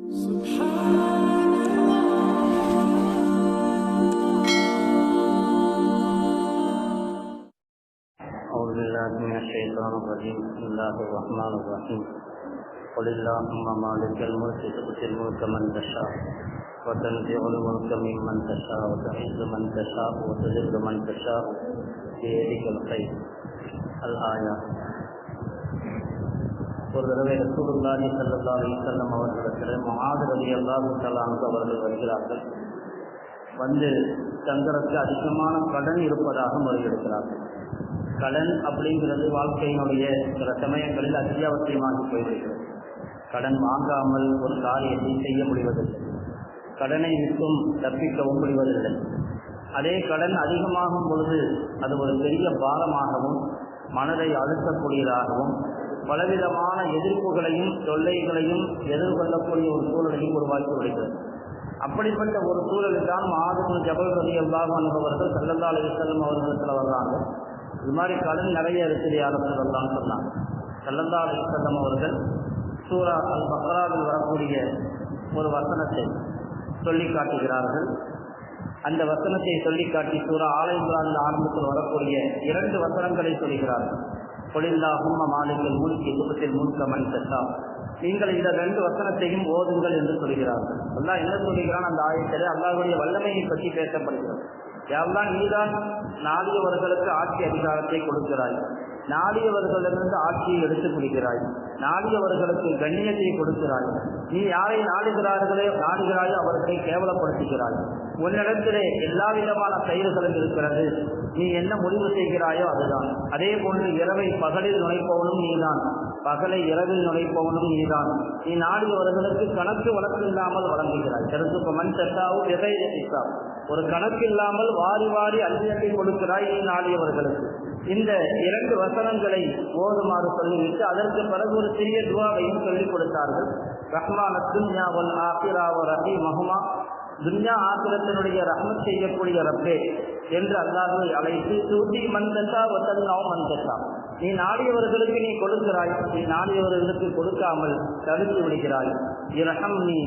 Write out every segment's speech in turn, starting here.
أعوذ بالله من الشيطان الرجيم. بسم الله الرحمن الرحيم. قل اللهم مالك الملك تؤتي الملك من تشاء وتنزع الملك ممن تشاء وتعز من تشاء وتذل من تشاء بيدك الخير. الآية. ஒரு தடவை ரசூலுல்லாஹி ஸல்லல்லாஹு அலைஹி வஸல்லம் அவர்களிடத்தில் முஆத் ரலியல்லாஹு தஆலா அன்ஹு அவர்கள் வருகிறார்கள். வந்து தங்களுக்கு அதிகமான கடன் இருப்பதாக முறையிடுகிறார்கள். கடன் அப்படிங்கிறது வாழ்க்கையினுடைய சில சமயங்களில் அத்தியாவசியமாகி போய்விடுகிறது. கடன் வாங்காமல் ஒரு காரியத்தை செய்ய முடிவதில்லை, கடனை விட்டும் தப்பிக்கவும் முடிவதில்லை. அதே கடன் அதிகமாகும் பொழுது அது ஒரு பெரிய பாரமாகவும் மனதை அழுத்தக்கூடியதாகவும் பலவிதமான எதிர்ப்புகளையும் தொல்லைகளையும் எதிர்கொள்ளக்கூடிய ஒரு சூழலையும் உருவாக்கி விடுகிறது. அப்படிப்பட்ட ஒரு சூழலில் தான் முஆத் இப்னு ஜபல் ரலியல்லாஹு அன்ஹு அவர்கள் ஸல்லல்லாஹு அலைஹி வஸல்லம் அவர்களிடத்தில் வர்றாங்க. இது மாதிரி கடன் நிறைய இருக்குது யாரும் சொல்லலாம்னு சொன்னாங்க. ஸல்லல்லாஹு அலைஹி வஸல்லம் அவர்கள் சூரா அல் பக்ராவில் வரக்கூடிய ஒரு வசனத்தை சொல்லி காட்டுகிறார்கள். அந்த வசனத்தை சொல்லி காட்டி சூரா ஆல இம்ரானில் ஆரம்பத்தில் வரக்கூடிய 2 வசனங்களை சொல்கிறார்கள். குலில்லாஹும்ம மாலிகல் முல்கி துஅத்தில் முல்க மன் தஷா. நீங்கள் இந்த 2 வசனத்தையும் ஓதுங்கள் என்று சொல்கிறார்கள். அல்லாஹ் என்ன சொல்கிறான் அந்த ஆயத்திலே? அல்லாஹ்வுடைய வல்லமையை பற்றி பேசப்படுகிறது. யாரெல்லாம் நீதான் நாடியவர்களுக்கு ஆட்சி அதிகாரத்தை கொடுக்கிறாய், நாடியவர்களிலிருந்து ஆட்சியை எடுத்துக் கொள்கிறாய், நாடியவர்களுக்கு கண்ணியத்தை கொடுக்கிறாய். நீ யாரை நாடுகிறாயோ அவர்களை கேவலப்படுத்துகிறாய். உன்னிடத்திலே எல்லா விதமான செயல்களும் இருக்கிறது. நீ என்ன முடிவு செய்கிறாயோ அதுதான். அதே போன்று இரவை பகலில் நுழைப்பவனும் நீதான், பகலை இரவில் நுழைப்பவனும் நீதான். நீ நாடியவர்களுக்கு கணக்கு வழக்கு இல்லாமல் வழங்குகிறாய். கருத்து மண் சட்டாவும் எதை ஒரு கணக்கு இல்லாமல் வாரி வாரி அள்ளி கொடுக்கிறாய் நீ நாடியவர்களுக்கு. இந்த 2 வசனங்களை ஓதுமாறு சொல்லிவிட்டு அதற்கு பிறகு ஒரு சிறிய துஆவையும் சொல்லிக் கொடுத்தார்கள். ரஹ்மான துன்யா வல் ஆகிரா வ ரஹீமஹுமா. துன்யா ஆகிரத்தினுடைய ரஹ்மத் செய்யக்கூடிய ரப்பே என்று அல்லாஹ்வை அழைத்து தூதி மந்தசா வதல்லாஹு மந்தசா. நீ நாடியவர்களுக்கு நீ கொடுக்கிறாய், நீ நாடியவர்களுக்கு கொடுக்காமல் தடுத்து விடுகிறாய். இரஹம்னி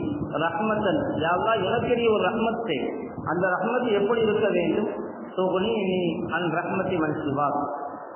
ரஹ்மத்தன். யா அல்லாஹ் எனக்கு நீ ஒரு ரஹ்மத் செய். அந்த ரஹ்மத் எப்படி இருக்க வேண்டும்? நீ அன் ரஹ்மத்தி மன் சிவாக்.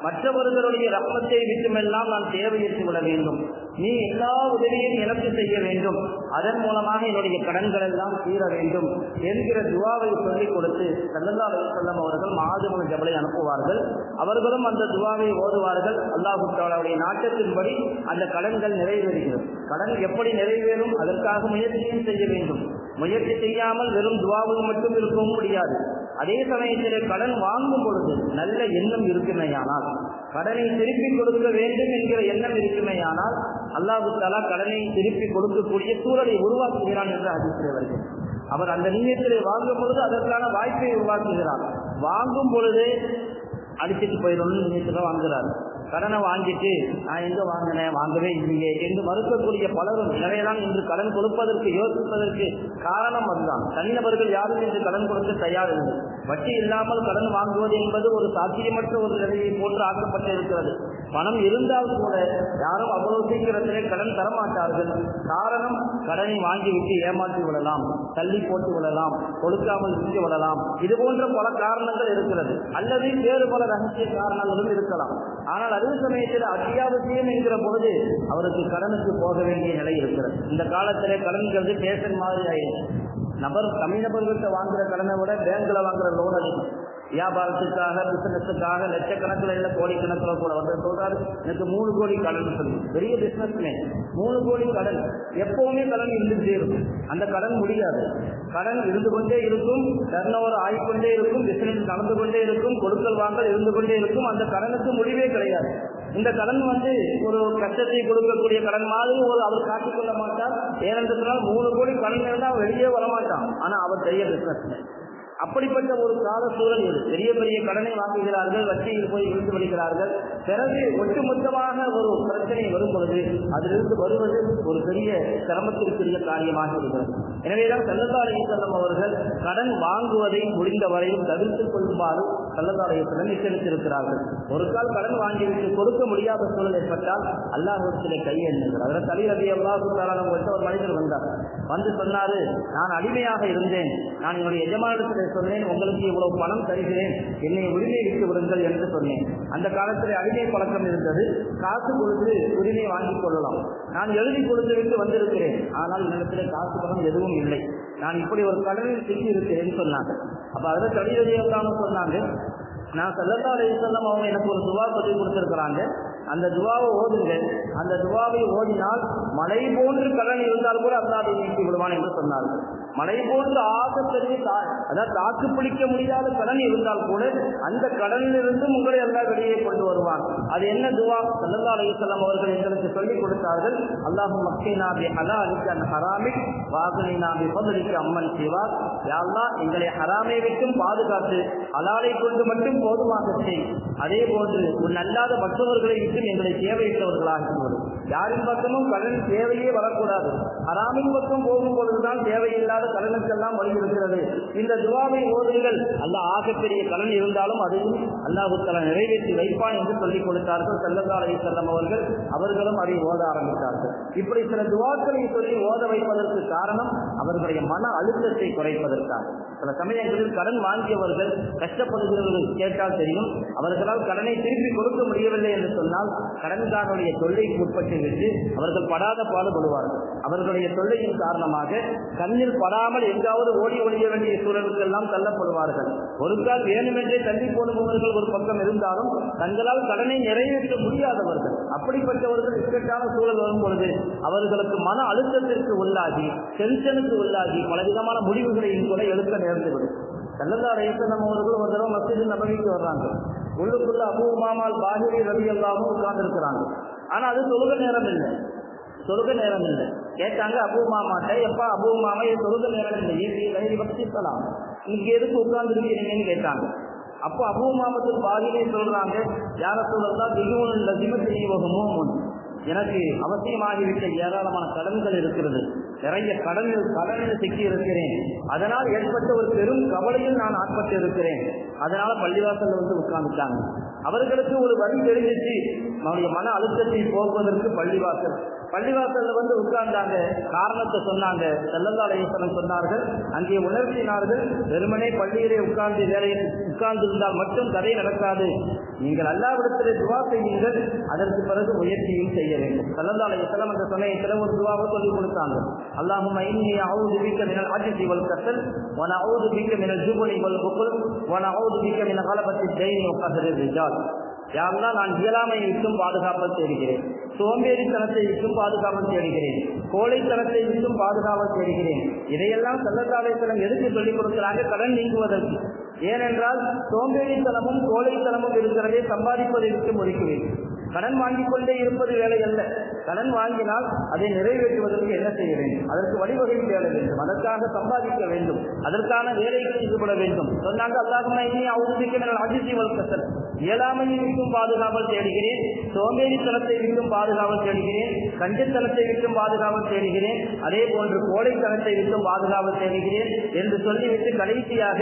மற்றவர்களுடைய ரஹ்மத்தை விட்டுமெல்லாம் நான் தேவையற்று விட வேண்டும். நீ எல்லா உதவியும் எனக்கு செய்ய வேண்டும். அதன் மூலமாக என்னுடைய கடன்கள் எல்லாம் தீர வேண்டும் என்கிற துஆவை சொல்லிக் கொடுத்து ஸல்லல்லாஹு அலைஹி வஸல்லம் அவர்கள் முஆத் இப்னு ஜபலை அனுப்புவார்கள். அவர்களும் அந்த துஆவை ஓதுவார்கள். அல்லாஹ் தஆலாவுடைய நாட்டத்தின்படி அந்த கடன்கள் நிறைவேறுகிறது. கடன் எப்படி நிறைவேறும்? அதற்காக முயற்சியும் செய்ய வேண்டும். முயற்சி செய்யாமல் வெறும் துஆவில் மட்டும் இருக்கவும் முடியாது. அதே சமயத்திலே கடன் வாங்கும் பொழுது நல்ல எண்ணம் இருக்குமேயானால், கடனை திருப்பி கொடுக்க வேண்டும் என்கிற எண்ணம் இருக்குமேயானால் அல்லாஹ் தஆலா கடனை திருப்பி கொடுக்கக்கூடிய சூழலை உருவாக்குகிறான் என்று ஹதீஸிலே வருகிறது. அவர் அந்த நியத்திலே வாங்கும் பொழுது அதற்கான வாய்ப்பை உருவாக்குகிறார். வாங்கும் பொழுது அடிச்சுட்டு போயிடணும்னு நினைச்சுதான் வாங்குகிறார். கடனை வாங்கிட்டு நான் எங்கே வாங்கினேன், வாங்கவே இல்லையே என்று மறுக்கக்கூடிய பலரும். எனவேதான் இன்று கடன் கொடுப்பதற்கு யோசிப்பதற்கு காரணம் அதுதான். தனிநபர்கள் யாரும் இன்று கடன் கொடுக்க தயாரில்லை. வட்டி இல்லாமல் கடன் வாங்குவது என்பது ஒரு சாத்தியமற்ற ஒரு நிலையை போன்று ஆக்கப்பட்டு இருக்கிறது. பணம் இருந்தால் கூட யாரும் அவ்வளவு சீக்கிரத்திலே கடன் தரமாட்டார்கள். காரணம், கடனை வாங்கிவிட்டு ஏமாற்றி விடலாம், தள்ளி போட்டு விடலாம், கொடுக்காமல் இருந்து விடலாம். இது போன்ற பல காரணங்கள் இருக்கிறது. அல்லது வேறு பல ரகசிய காரணங்களும் இருக்கலாம். ஆனால் அதே சமயத்தில் அத்தியாவசியம் என்கிற பொழுது அவருக்கு கடனுக்கு போக வேண்டிய நிலை இருக்கிறது. இந்த காலத்திலே கடன்கிறது பேஷன் மாதிரி ஆயிடுச்சு. தனிநபர்கள்ட்ட வாங்குற கடனை விட பேங்க்ல வாங்குற லோன் அதிகம். வியாபாரத்துக்காக, பிசினஸுக்காக லட்சக்கணக்கில் இல்லை, கோடிக்கணக்கில் கூட வந்து சொல்றாரு எனக்கு 3 கோடி கடன் சொல்லி. பெரிய பிசினஸ்மேன் 3 கோடி கடன். எப்பவுமே கடன் இருந்துகிட்டே இருக்கும். அந்த கடன் முடியாது. கடன் இருந்து கொண்டே இருக்கும், டர்ன் ஓவர் ஆகிக்கொண்டே இருக்கும், பிசினஸ் நடந்து கொண்டே இருக்கும், கொடுக்கல் வாங்கல் இருந்து கொண்டே இருக்கும். அந்த கடனுக்கு முடிவே கிடையாது. இந்த கடன் ஒரு கஷ்டத்தை கொடுக்கக்கூடிய கடன் மாதிரி அவர் காட்டிக்கொள்ள மாட்டார். ஏனென்றால் 3 கோடி கடன் இருந்தால் வெளியே வரமாட்டான். ஆனால் அவர் பெரிய பிசினஸ்மேன். அப்படிப்பட்ட ஒரு கால சூழல் இது. பெரிய பெரிய கடனை வாங்குகிறார்கள், வட்டியில் போய் இழுத்து வருகிறார்கள். பிறகு ஒட்டுமொத்தமாக ஒரு பிரச்சனை வரும் பொழுது அதிலிருந்து வருவது ஒரு பெரிய சிரமத்திற்குரிய காரியமாக இருக்கிறது. எனவேதான் ஸல்லல்லாஹு அலைஹி வஸல்லம் அவர்கள் கடன் வாங்குவதை முடிந்த வரையும் தவிர்த்துக் கொள்ளுமாறு ஸல்லல்லாஹு அலைஹி வஸல்லம் எச்சரித்திருக்கிறார்கள். ஒரு கால் கடன் வாங்கிவிட்டு கொடுக்க முடியாத சூழல் ஏற்பட்டால் அல்லாஹ்விடத்திலே கையேந்துங்கள். அதில் அலி ரலியல்லாஹு தஆலா அவங்கள்ட்ட ஒரு மனிதர் வந்தார். வந்து சொன்னாரு, நான் அடிமையாக இருந்தேன், நான் என்னுடைய எஜமானிடத்திலே சொன்னேன், உங்களுக்கு இவ்வளவு பணம் தருகிறேன், என்னை உரிமை விட்டு விடுங்கள் என்று சொன்னேன். அந்த காலத்தில் அடிமை பழக்கம் இருந்தது. காசு கொடுத்து உரிமை வாங்கிக் கொள்ளலாம். நான் எழுதி கொடுத்து விட்டு வந்திருக்கிறேன், ஆனால் என்னிடத்திலே காசு பணம் எதுவும் இல்லை, நான் இப்படி ஒரு கடனில் சிக்கி இருக்கிறேன்னு சொன்னாங்க. அப்ப அதில் கடிதம் சொன்னாங்க, நான் ஸல்லல்லாஹு அலைஹி வஸல்லம் அவங்க எனக்கு ஒரு துவா சொல்லி கொடுத்துருக்கிறாங்க, அந்த துவாவை ஓதுங்க, அந்த துவாவை ஓதினால் மலை போன்று கடன் இருந்தால் கூட அல்லாஹ் அதை நீக்கி விடுவான் என்று சொன்னார்கள். மலை போன்று ஆகப்பெரிய அதாவது தாக்கு பிடிக்க முடியாத கடன் இருந்தால் கூட அந்த கடனிலிருந்து உங்களை அல்லாஹ் வெளியே கொண்டு வருவான். அது என்ன துவா? ஸல்லல்லாஹு அலைஹி வஸல்லம் அவர்கள் எங்களுக்கு சொல்லிக் கொடுத்தார்கள், அல்லாஹும்ம மக்கினா பி ஹலாலிக அன் ஹராமிக் வஅக்னினா பி ஃபضலிக அம்மன் சிவாக். யா அல்லாஹ், எங்களை ஹராமை விட்டும் பாதுகாத்து ஹலாலை கொண்டு மட்டும் போதுமாக செய். அதே போன்று உன் அல்லாத மற்றவர்களை விட்டு எங்களை தேவையற்றவர்களாக வரும். யாரின் பக்கமும் கடன் தேவையே வரக்கூடாது. ஹராமின் பக்கம் போகும் பொழுதுதான் தேவையில்லாத கடனுக்கெல்லாம் வழியிருக்கிறது. இந்த துவாவை ஓதுங்கள், அல்லாஹ் ஆகப்பெரிய கடன் இருந்தாலும் அதையும் அல்லாஹ் தஆலா நிறைவேற்றி வைப்பான் என்று சொல்லிக் கொடுத்தார்கள் ஸல்லல்லாஹு அலைஹி வஸல்லம் அவர்கள். அவர்களும் அதை ஓத ஆரம்பித்தார்கள். இப்படி சில துவாக்களை சொல்லி ஓத வைப்பதற்கு காரணம் அவர்களுடைய மன அழுத்தத்தை குறைப்பதற்காக. சில சமயங்களில் கடன் வாங்கியவர்கள் கஷ்டப்படுகிறவர்கள் கேட்டால் தெரியும், அவர்களால் கடனை திருப்பி கொடுக்க முடியவில்லை என்று சொன்னால் கடன்காரனுடைய தொல்லைக்கு உட்பட்டு விட்டு அவர்கள் படாத பாடுபடுவார்கள். அவர்களுடைய தொல்லையின் காரணமாக கண்ணில் படாமல் எங்காவது ஓடி ஒழிய வேண்டிய சூழலுக்கு எல்லாம் தள்ளப்படுவார்கள். ஒரு கால் வேணுமென்றே தள்ளி போடுபவர்கள் ஒரு பக்கம் இருந்தாலும் தங்களால் கடனை நிறைவேற்ற முடியாதவர்கள். அப்படிப்பட்டவர்கள் இக்கட்டான சூழல் வரும் பொழுது அவர்களுக்கு மன அழுத்தத்திற்கு உள்ளாகி, டென்ஷனுக்கு உள்ளாகி பலவிதமான முடிவுகளையும் கூட எடுக்க நேர்ந்துவிடும். ஸல்லல்லாஹு அலைஹி வஸல்லம் அவர்கள் ஒரு தடவை மஸ்ஜித் நபவிக்கு வர்றாங்க. உள்ளுக்குள்ள அபூ உமாமா அல் பாஹிலி ரலியல்லாஹு உட்கார்ந்து இருக்கிறாங்க. ஆனா அது தொழுக நேரம் இல்லை. கேட்டாங்க அபூ உமாமாட்ட, எப்பா அபூ உமாமா, இது தொழுக நேரம் இல்லை, ஈ பக்தி சலாம், இன்னைக்கு எதுக்கு உட்கார்ந்து இருக்கிறீங்கன்னு கேட்டாங்க. அப்போ அபூ உமாமத்துல் பாஹிலி சொல்றாங்க, யா ரசூலல்லாஹ் தியூனுல் லஸிமத்னி வ ஹுமூமுன், எனக்கு அவசியமாகிவிட்ட ஏராளமான கடன்கள் இருக்கிறது, நிறைய கடனில் சிக்கி இருக்கிறேன், அதனால் ஏற்பட்ட ஒரு பெரும் கவலையில் நான் ஆட்பட்டு இருக்கிறேன். அதனால பள்ளிவாசல்ல வந்து உட்கார்ந்துட்டாங்க. அவர்களுக்கு ஒரு வழி தெரிஞ்சிச்சு, அவனுடைய மன அழுத்தத்தை போக்குவதற்கு பள்ளிவாசல்ல வந்து உட்கார்ந்தாங்க. காரணத்தை சொன்னாங்க. ஸல்லல்லாஹு அலைஹி வஸல்லம் சொன்னார்கள், அங்கே உணர்த்தினார்கள், வெறுமனே பள்ளியிலே உட்கார்ந்திருந்தால் மட்டும் கதை நடக்காது, நீங்கள் அல்லாஹ்விடத்திலே துவா செய்யுங்கள், அதற்கு பிறகு முயற்சியும் செய்ய வேண்டும். ஸல்லல்லாஹு அலைஹி வஸல்லம் அந்த சமயத்தில் ஒரு துவாவை சொல்லிக் கொடுத்தாங்க. அல்லாஹும்ம இன்னி அஊது பிக்க மினல் அஜ்ஸி வல் கஸல் வ நஊது பிக்க மினல் ஜுபனி வல் புக்ல் வ நஊது பிக்க மின் கலபத்தி தைனி வ கஸரி ரிஜால். யா அல்லாஹ், நான் இயலாமையை விட்டும் பாதுகாப்பு தேடுகிறேன், சோம்பேறித்தனத்தை விட்டும் பாதுகாப்பு தேடுகிறேன், கோழைத்தனத்தை விட்டும் பாதுகாப்பு தேடுகிறேன். இதையெல்லாம் ஸல்லல்லாஹு அலைஹி வஸல்லம் எதுக்கு சொல்லிக் கொடுக்கிறாங்க? கடன் நீங்குவதற்கு. ஏனென்றால் சோம்பேறித்தனமும் கோழைத்தனமும் இருக்கிறதே சம்பாதிப்பதை விட்டு ஒதுக்க வேண்டும். கடன் வாங்கிக் கொண்டே இருப்பது வேலை அல்ல. கடன் வாங்கினால் அதை நிறைவேற்றுவதற்கு என்ன செய்ய வேண்டும்? அதற்கு வழிவகை தேட வேண்டும், அதற்காக சம்பாதிக்க வேண்டும், அதற்கான வேலைகளில் ஈடுபட வேண்டும். சொன்னாங்க, அல்லாஹும்ம இன்னி அஊது பிக்க மினல் அஜ்ஸி வல் கஸல், இயலாமையை விட்டும் பாதுகாவல் தேடுகிறேன், சோம்பேறித்தனத்தை விட்டும் பாதுகாவல் தேடுகிறேன், கஞ்சத்தனத்தை விட்டும் பாதுகாவல் தேடுகிறேன், அதே போன்று கோழைத்தனத்தை விட்டும் பாதுகாவல் தேடுகிறேன் என்று சொல்லிவிட்டு கடைசியாக,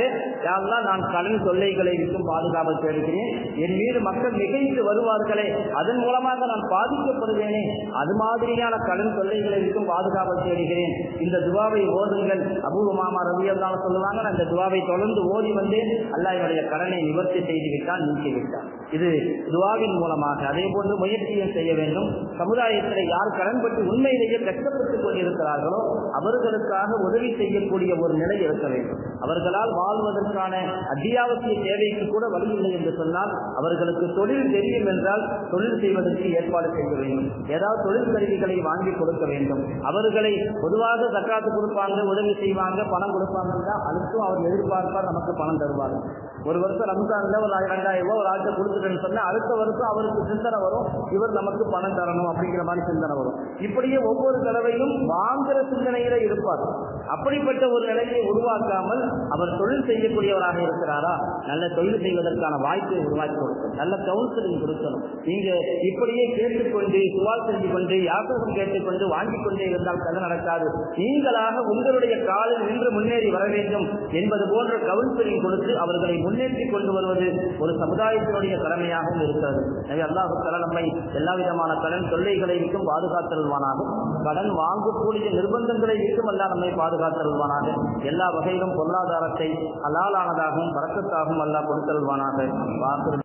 யா அல்லாஹ், நான் கடன் தொல்லைகளை விட்டும் பாதுகாவல் தேடுகிறேன், என் மீது மக்கள் மிகைத்து வருவார்களே, அதன் மூலமாக நான் பாதிக்கப்படுவேனே, அது மாதிரியான கடன் தொல்லைகளை விட்டும் பாதுகாவல் தேடுகிறேன். இந்த துவாவை ஓதுங்கள். அபூ உமாமா ரலியல்லாஹு சொல்லுவாங்க, அந்த துவாவை தொடர்ந்து ஓதி வந்து அல்லாஹ் என்னுடைய கடனை நிவர்த்தி செய்து விட்டான், நீக்கி விட்டான். இது துவாவின் மூலமாக. அதே போன்று முயற்சியும் செய்ய வேண்டும். சமுதாயத்தில் யார் கடன்பட்டு உண்மையிலேயே கஷ்டப்பட்டுக் கொண்டிருக்கிறார்களோ அவர்களுக்காக உதவி செய்யக்கூடிய ஒரு நிலை இருக்க வேண்டும். அவர்களால் வாழ்வதற்கான அத்தியாவசிய தேவைக்கு கூட வழி இல்லை என்று சொன்னால் அவர்களுக்கு தொழில் தெரியும் என்றால் தொழில் செய்வதற்கு ஏற்பாடு செய்ய வேண்டும். ஏதாவது தொழில் கருவிகளை வாங்கி கொடுக்க வேண்டும். அவர்களை பொதுவாக ஜக்காத்து கொடுப்பாங்க, உதவி செய்வாங்க, பணம் கொடுப்பாங்கன்னா அதுக்கும் அவர் எதிர்பார்ப்பார் நமக்கு பணம் தருவார். ஒரு வருஷம் ரம்ஜான்ல ஒரு 2000 ரூபாய் ஒரு ஆட்சி கொடுத்துட்டேன்னு சொன்னா அடுத்த வருஷம் அவருக்கு சிந்தனை வரும், இவர் நமக்கு பணம் தரணும் அப்படிங்கிற மாதிரி சிந்தனை வரும். இப்படியே ஒவ்வொரு தடவையும் வாங்குற சிந்தனையில இருப்பார். அப்படிப்பட்ட ஒரு நிலையை உருவாக்காமல் அவர் தொழில் செய்யக்கூடியவராக இருக்கிறாரா, நல்ல தொழில் செய்வதற்கான வாய்ப்பை உருவாக்கி கொடுக்கணும், நல்ல கவுன்சிலிங் கொடுக்கணும். நீங்க இப்படியே கேட்டுக்கொண்டு சுவால் செஞ்சு கொண்டு யாசகம் கேட்டுக்கொண்டு வாங்கிக் கொண்டே இருந்தால் கதை நடக்காது. நீங்களாக உங்களுடைய காலில் நின்று முன்னேறி வர வேண்டும் என்பது போன்ற கவுன்சிலிங் கொடுத்து அவர்களை முன்னேற்றி கொண்டு வருவது ஒரு சமுதாயத்தினுடைய கடமையாகவும் இருக்கிறது. எனவே அல்லாஹ் தஆலா நம்மை எல்லா விதமான கடன் தொல்லைகளை விட்டும் பாதுகாத்தல்வானாக, கடன் வாங்கக்கூடிய நிர்பந்தங்களை விட்டும் அல்லாஹ் நம்மை பாதுகாத்தல்வானாக, எல்லா வகையிலும் பொருளாதாரத்தை ஹலாலானதாகவும் பரக்கத்தாகவும் அல்லாஹ் கொடுத்தல்வானாக.